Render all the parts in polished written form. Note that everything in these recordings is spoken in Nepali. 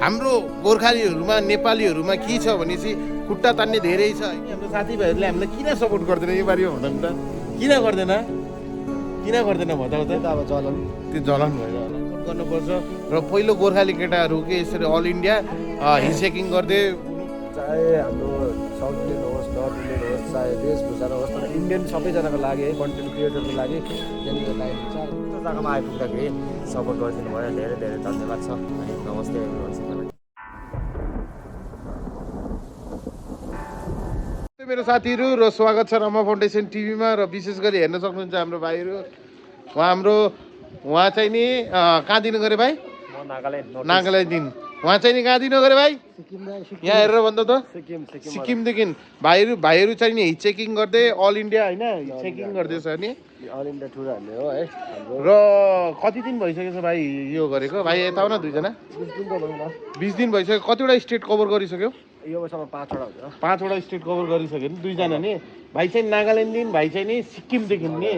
हाम्रो गोर्खालीहरूमा नेपालीहरूमा के छ भनेपछि खुट्टा तान्ने धेरै छ। हाम्रो साथीभाइहरूले हामीलाई किन सपोर्ट गर्दैन यो पारिमा भन त, किन गर्दैन भन्छ त अब चलन त्यो जलन भएर होला गर्नुपर्छ। र पहिलो गोर्खाली केटाहरू के यसरी अल इन्डिया हिचेकिङ गर्दै चाहे हाम्रो साउथ इन्डियन होस्, नर्थ इन्डियन होस्, चाहे वेशभूषा होस्, तर इन्डियन सबैजनाको लागि है, कन्टेन्ट क्रिएटरको लागि यहाँनिर लाइभ छ। त्यो जग्गामा आइपुग्दाखेरि सपोर्ट गरिदिनु भयो, धेरै धेरै धन्यवाद छ। अनि नमस्ते सबैलाई। मेरो साथीहरू र स्वागत छ रमा फाउन्डेसन टिभीमा। र विशेष गरी हेर्न सक्नुहुन्छ हाम्रो भाइहरू। उहाँ चाहिँ नि कहाँ दिनु गरे भाइ? म नागाल्यान्ड दिन। उहाँ चाहिँ नि कहाँ दिनु गरे भाइ? यहाँ हेरेर भन्दा त सिक्किमदेखि भाइहरू चाहिँ नि हिचेकिङ गर्दै अल इन्डिया होइन हिचेकिङ गर्दैछ नि। अल इन्डिया टुर हान्ने हो है हाम्रो। र कति दिन भइसकेको छ भाइ यो गरेको? भाइ यता हो न दुईजना 20 दिन भइसक्यो। कतिवटा स्टेट कभर गरिसक्यो? यो वर्षमा 5वटा हुन्छ। 5वटा स्टेट कभर गरिसक्यो नि दुईजना नि। भाइ चाहिँ नागाल्यान्डदेखि, भाइ चाहिँ नि सिक्किमदेखि नि।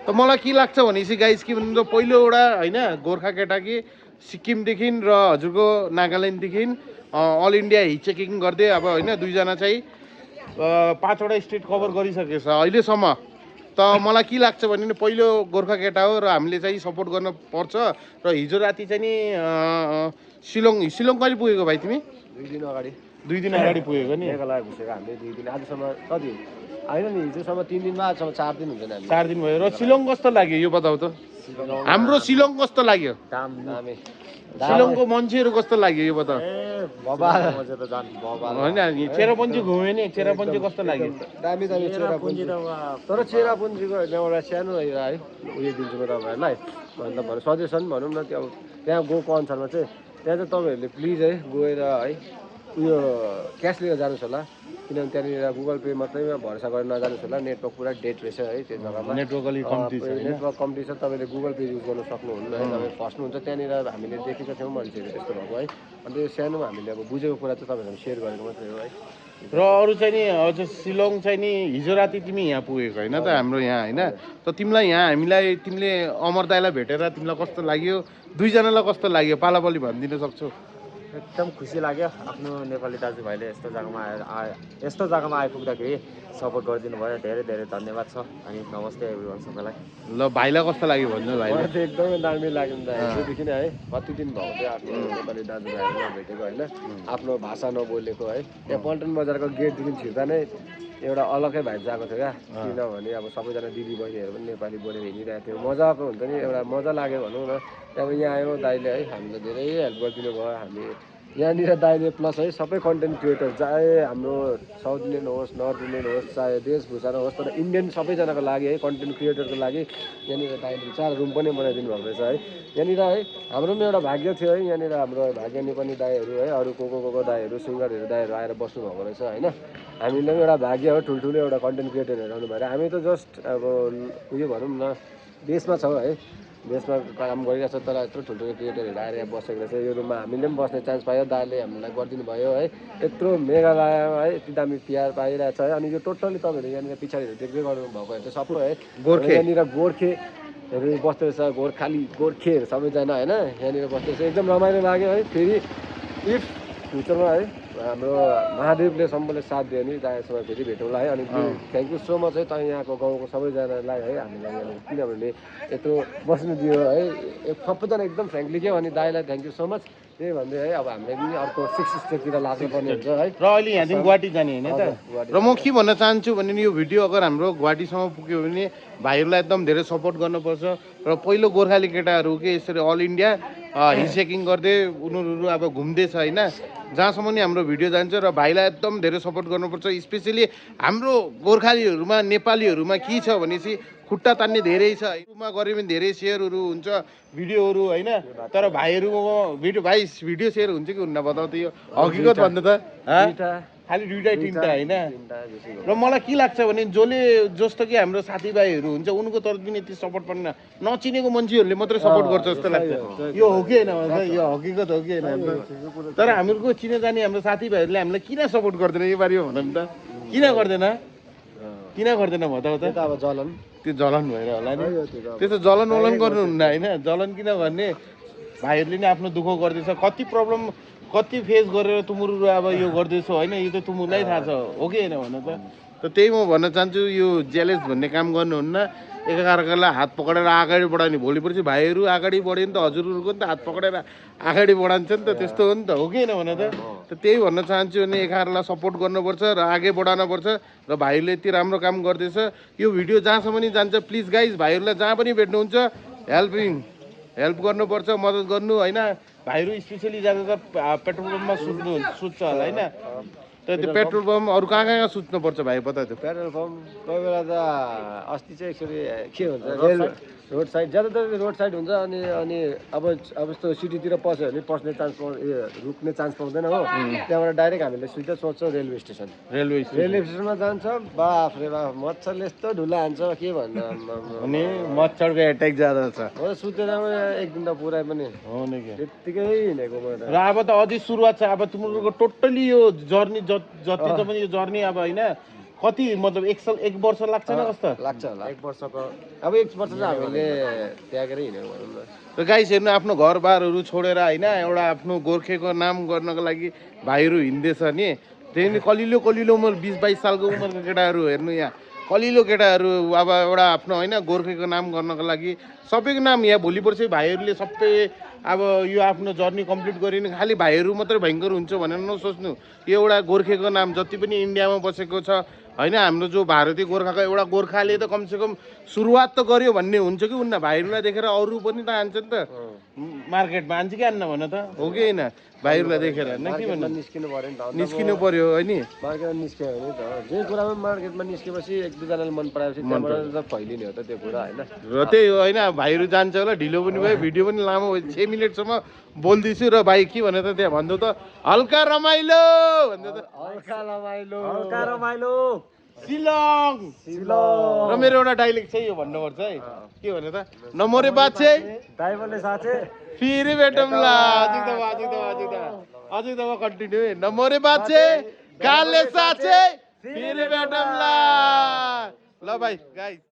त मलाई के लाग्छ भनेपछि गाइस के भन्नु, पहिलो एउटा होइन गोर्खा केटा कि सिक्किमदेखि र हजुरको नागाल्यान्डदेखि अल इन्डिया हिचेकिङ गर्दै अब होइन दुईजना चाहिँ 5वटा स्टेट कभर गरिसकेको छ अहिलेसम्म। त मलाई के लाग्छ भने पहिलो गोर्खा केटा हो र हामीले चाहिँ सपोर्ट गर्न पर्छ। र हिजो राति चाहिँ नि शिलङ कहिले पुगेको भाइ तिमी? 2 दिन अगाडि पुगेको नि। मेघालय घुसेको हामीले 2 दिन। आजसम्म कति होइन नि, हिजोसम्म 3 दिनमा आजसम्म 4 दिन हुन्छ नि। 4 दिन भयो। र शिलङ कस्तो लाग्यो यो बताऊ त? हाम्रो शिलङ कस्तो लाग्यो? दामी शिलङको मान्छेहरू कस्तो लाग्यो यो बताऊ? होइन चेरापुन्जी घुम्यो नि, चेरापुन्जी कस्तो लाग्यो? दामी चेरापुन्जी। तर चेरापुन्जीको एउटा सानो है उयो दिन्छु म तपाईँहरूलाई, मतलब सजेसन भनौँ न। त्यो त्यहाँ गएको अनुसारमा चाहिँ त्यहाँ चाहिँ तपाईँहरूले प्लिज है गएर है उयो क्यास लिएर जानुहोस् होला। किनभने त्यहाँनिर गुगल पे मात्रै भरोसा गरेर नजानुहोस् होला। नेटवर्क पुरा डेट रहेछ है त्यो जग्गामा। नेटवर्क अलिक कम्ती छ। नेटवर्क कम्ती छ। तपाईँले गुगल पे युज गर्न सक्नुहुन्न है। तपाईँ फस्नुहुन्छ त्यहाँनिर। हामीले देखेको थियौँ मान्छेहरू त्यस्तो भएको है। अन्त यो सानो हामीले अब बुझेको कुरा चाहिँ तपाईँहरू सेयर गरेको मात्रै हो है। र अरू चाहिँ नि अझ शिलङ चाहिँ नि हिजो राति तिमी यहाँ पुगेको होइन त हाम्रो यहाँ होइन? त तिमीलाई यहाँ तिमीले अमर दाईलाई भेटेर तिमीलाई कस्तो लाग्यो? दुईजनालाई कस्तो लाग्यो? पालापाली भनिदिन सक्छौ? एकदम खुसी लाग्यो आफ्नो नेपाली दाजुभाइले यस्तो जग्गामा आइपुग्दाखेरि सपोर्ट गरिदिनु भयो, धेरै धेरै धन्यवाद छ। अनि नमस्ते एभ्रिवान सबैलाई। ल भाइलाई कस्तो लाग्यो भन्नु? भाइले मलाई चाहिँ एकदमै दामी लाग्यो नि त। हिजोदेखि नै है कति दिन भएको थियो आफ्नो नेपाली दाजुभाइहरू नभेटेको होइन, आफ्नो भाषा नबोलेको है। त्यहाँ पल्टन बजारको गेटदेखि छिर्दा नै एउटा अलग्गै भाइब जाएको थियो क्या। किनभने अब सबैजना दिदी बहिनीहरू पनि नेपाली बोलेर हिँडिरहेको थियो। मजाको हुन्छ नि, एउटा मजा लाग्यो भनौँ न। अब यहाँ आयो दाइले है हामीलाई धेरै हेल्प गरिदिनु भयो। हामी यहाँनिर दाइले प्लस है सबै कन्टेन्ट क्रिएटर, चाहे हाम्रो साउथ इन्डियन होस्, नर्थ इन्डियन होस्, चाहे वेशभूषा होस्, तर इन्डियन सबैजनाको लागि है कन्टेन्ट क्रिएटरको लागि यहाँनिर दाइले 4 रुम पनि बनाइदिनु भएको रहेछ है। यहाँनिर है हाम्रो पनि एउटा भाग्य थियो है। यहाँनिर हाम्रो भाग्य नेपाली दाइहरू है, अरू को दाइहरू, सिङ्गरहरू दाइहरू आएर बस्नुभएको रहेछ होइन। हामीले पनि एउटा भाग्य हो, ठुल्ठुलो एउटा कन्टेन्ट क्रिएटरहरू आउनु भएर। हामी त जस्ट अब उयो भनौँ न देशमा छौँ है, देशमा काम गरिरहेको छ। तर यत्रो ठुल्ठुलो क्रिएटरहरू आएर यहाँ बसेको रहेछ। यो रुममा हामीले पनि बस्ने चान्स पायो, दाइले हामीलाई गरिदिनु भयो है। यत्रो मेघालयमा है यति दामी प्यार पाइरहेको छ है। अनि यो टोटल्ली तपाईँहरू यहाँनिर पछाडिहरू देख्दै गर्नु भएको चाहिँ सबै है गोर्खे, यहाँनिर गोर्खेहरू बस्दो रहेछ, गोर्खेहरू सबैजना होइन यहाँनिर बस्दो रहेछ। एकदम रमाइलो लाग्यो है। फेरि इफ फ्युचरमा है हाम्रो महादेवले सबैले साथ दियो भने दाइसँग फेरि भेटौँला है। अनि थ्याङ्क यू सो मच है त यहाँको गाउँको सबैजनालाई है हामीलाई यहाँ किनभने यत्रो बस्नु दियो है सबैजना एकदम फ्रेङ्कली क्या। अनि दाइलाई थ्याङ्क यू सो मच। त्यही भन्दै है अब हामीले पनि अर्को 6 स्टेटतिर लाग्नुपर्ने हुन्छ है। र अहिले यहाँदेखि गुवाहाटी जाने होइन त? र म के भन्न चाहन्छु भने यो भिडियो अगर हाम्रो गुवाहाटीसम्म पुग्यो भने भाइहरूलाई एकदम धेरै सपोर्ट गर्नुपर्छ। र पहिलो गोर्खाली केटाहरू के यसरी अल इन्डिया हिचेकिङ गर्दै उनीहरू अब घुम्दैछ होइन, जहाँसम्म नि हाम्रो भिडियो जान्छ। र भाइलाई एकदम धेरै सपोर्ट गर्नुपर्छ। स्पेसली हाम्रो गोर्खालीहरूमा नेपालीहरूमा के छ भनेपछि खुट्टा तान्ने धेरै छ। युट्युबमा गऱ्यो भने धेरै सेयरहरू हुन्छ भिडियोहरू होइन, तर भाइहरूको भिडियो सेयर हुन्छ कि हुन्न बताउ त? यो हकिकत भन्नु त खालि 2टा 3टा होइन। र मलाई के लाग्छ भने जस्तो कि हाम्रो साथीभाइहरू हुन्छ उनको तर्फदेखि यति सपोर्ट पनि नचिनेको मान्छेहरूले मात्रै सपोर्ट गर्छ जस्तो लाग्छ। यो हो कि होइन? यो हकिकत हो कि होइन? तर हाम्रो चिने जाने हाम्रो साथीभाइहरूले हामीलाई किन सपोर्ट गर्दैन यो पारिमा भन त? किन गर्दैन बताउ त? अब चलन त्यो जलन भएर होला नि। त्यस्तो जलन वलन गर्नुहुन्न होइन। जलन किन भन्ने भाइहरूले नि आफ्नो दुःख गर्दैछ कति प्रब्लम कति फेस गरेर तुमुरु अब यो गर्दैछौ होइन यो त तुमुरलाई थाहा छ हो कि होइन भन त त्यही म भन्न चाहन्छु यो जेलेस भन्ने काम गर्नुहुन्न एकअर्कालाई हात पक्रेर अगाडि बढाउने भोलि पर्सि भाइहरू अगाडि बढ्यो नि त हजुरहरूको नि त हात पक्रेर अगाडि बढान्छ नि त त्यस्तो हो नि त हो कि होइन भन त त्यही भन्न चाहन्छु भने एकअर्कालाई सपोर्ट गर्नुपर्छ र अघि बढाउनुपर्छ र भाइहरूले यति राम्रो काम गर्दैछ यो भिडियो जहाँसम्म नि जान्छ प्लिज गाइज भाइहरूलाई जहाँ पनि भेट्नुहुन्छ हेल्प गर्नुपर्छ मद्दत गर्नु होइन भाइहरू स्पेसली ज्यादातर पेट्रोल पम्पमा सुत्छ होला होइन तर त्यो पेट्रोल पम्प अरू कहाँ कहाँ सुत्नुपर्छ भाइ पता त्यो पेट्रोल पम्प कोही बेला त अस्ति चाहिँ एक्चुअली के हुन्छ रोड साइड ज्यादातर रोड साइड हुन्छ अनि अब यस्तो सिटीतिर पस्यो भने पस्ने चान्स रुक्ने चान्स पाउँदैन हो त्यहाँबाट डाइरेक्ट हामीले सिधै सोच्छौँ रेलवे स्टेसन रेलवे स्टेसनमा जान्छ बाफ्रे बाफ मच्छरले यस्तो ढुला हान्छ के भन्नु अनि मच्छरको एट्याक ज्यादा छ हो सुतेर एक दिन त पुरै पनि हो नि के त्यत्तिकै हिँडेको म त र अब त अझै सुरुवात छ अब तिम्रो टोटल्ली यो जर्नी जति त पनि यो जर्नी अब होइन कति मतलब एक वर्ष लाग्छ न कस्तो लाग्छ होला एक वर्षको अब एक वर्ष चाहिँ हामीले त्यागेरै हिँड्यौँ भनौँ न र गाइस हेर्नु आफ्नो घरबारहरू छोडेर होइन एउटा आफ्नो गोर्खेको नाम गर्नको लागि भाइहरू हिँड्दैछ नि त्यही नि कलिलो उमेर 20-22 सालको उमेरको केटाहरू हेर्नु यहाँ कलिलो केटाहरू अब एउटा आफ्नो होइन गोर्खेको नाम गर्नको लागि सबैको नाम यहाँ भोलि पर्सि भाइहरूले सबै अब यो आफ्नो जर्नी कम्प्लिट गऱ्यो भने खालि भाइहरू मात्रै भयङ्कर हुन्छ भनेर नसोच्नु यो एउटा गोर्खेको नाम जति पनि इन्डियामा बसेको छ होइन हाम्रो जो भारतीय गोर्खाको एउटा गोर्खाले त कमसेकम सुरुवात त गर्यो भन्ने हुन्छ कि उन्न भाइहरूलाई देखेर अरू पनि त हान्छ नि त मार्केटमा हान्छ कि हान्न भन त हो कि होइन भाइहरूलाई देखेर होइन के भन्नु निस्किनु पर्यो नि त निस्किनु पर्यो होइन मार्केटमा निस्क्यो भने त जे कुरामा मार्केटमा निस्केपछि एक दुईजनाले मन पराएपछि त्यहाँबाट त फैलिने हो त त्यो कुरा होइन र त्यही हो होइन भाइहरू जान्छ होला ढिलो पनि भयो भिडियो पनि लामो 6 मिनटसम्म बोल्दैछु र भाइ के भने त त्यहाँ भन्नु त हल्का रमाइलो भन्नु त हल्का रमाइलो सिलङ र मेरो एउटा डाइलेक्ट चाहिँ यो भन्नुपर्छ है के भने त नमरे बाछे ड्राइभरले साथे फेरि भेटौँला अझै दफा कन्टिन्यू नमरे बाछे गालले साछे फेरि भेटौँला ल भाइ गाइस